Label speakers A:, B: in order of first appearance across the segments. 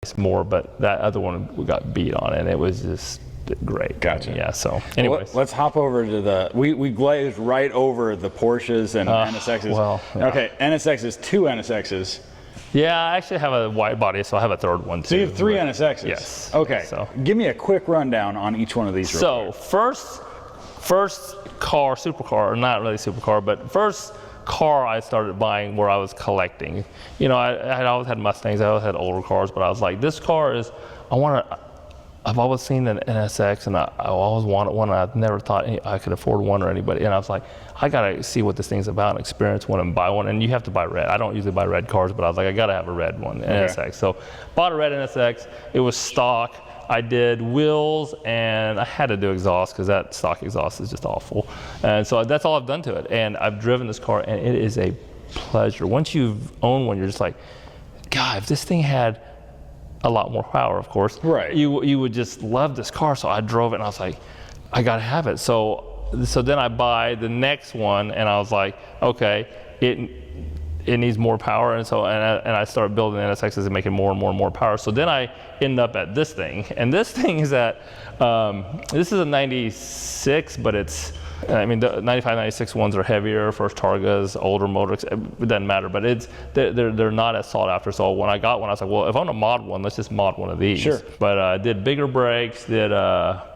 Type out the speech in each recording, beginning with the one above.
A: brakes more, but that other one we got beat on, and it was just great.
B: Gotcha.
A: Yeah, so anyways.
B: Let's hop over to the, we glazed right over the Porsches and NSXs.
A: Well, yeah.
B: Okay, NSXs, 2 NSXs.
A: Yeah, I actually have a wide body, so I have a third one too.
B: So you have 3 NSXs?
A: Yes.
B: Okay,
A: so
B: give me a quick rundown on each one of these real quick.
A: first car, supercar, or not really supercar, but first car I started buying where I was collecting. You know, I had always had Mustangs, I always had older cars, but I was like, this car is, I've always seen an NSX, and I always wanted one, and I never thought I could afford one or anybody. And I was like, I gotta see what this thing's about and experience one and buy one. And you have to buy red. I don't usually buy red cars, but I was like, I gotta have a red one, NSX. So bought a red NSX. It was stock. I did wheels, and I had to do exhaust because that stock exhaust is just awful. And so that's all I've done to it. And I've driven this car, and it is a pleasure. Once you've owned one, you're just like, God, if this thing had a lot more power, of course.
B: Right.
A: You would just love this car. So I drove it, and I was like, I gotta have it. So then I buy the next one, and I was like, okay, it needs more power, and I started building NSXs and making more and more and more power. So then I end up at this thing, and this thing is at this is a 96, but it's, I mean, the 95, 96 ones are heavier, first Targas, older motors, it doesn't matter, but they're not as sought after. So when I got one, I was like, well, if I'm gonna mod one, let's just mod one of these.
B: Sure.
A: But did bigger brakes, did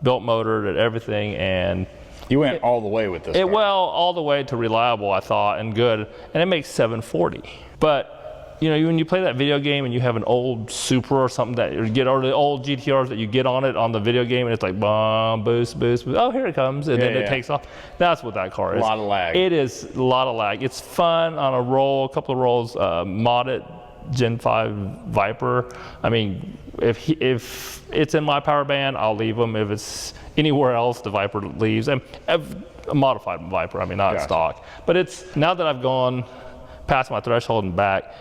A: built motor, did everything, and
B: You went all the way with this car.
A: well, all the way to reliable, I thought, and good, and it makes 740. But you know, when you play that video game and you have an old Supra or something that you get, or the old GTRs that you get on it on the video game, and it's like bomb, boost, boost, boost. Oh, here it comes, and then it takes off. That's what that car is.
B: A lot of lag.
A: It is a lot of lag. It's fun on a roll, a couple of rolls. Modded Gen 5 Viper. I mean, if it's in my power band, I'll leave them. If it's anywhere else, the Viper leaves. And a modified Viper, I mean, not stock. But it's, now that I've gone past my threshold and back,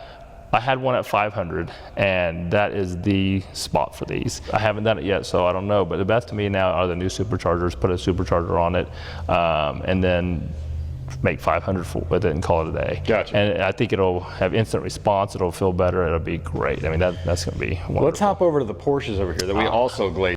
A: I had one at 500, and that is the spot for these. I haven't done it yet, so I don't know, but the best to me now are the new superchargers. Put a supercharger on it, and then make 500 with it and call it a day.
B: Gotcha.
A: And I think it'll have instant response, it'll feel better, it'll be great. I mean, that's gonna be wonderful.
B: Let's hop over to the Porsches over here that we also glazed.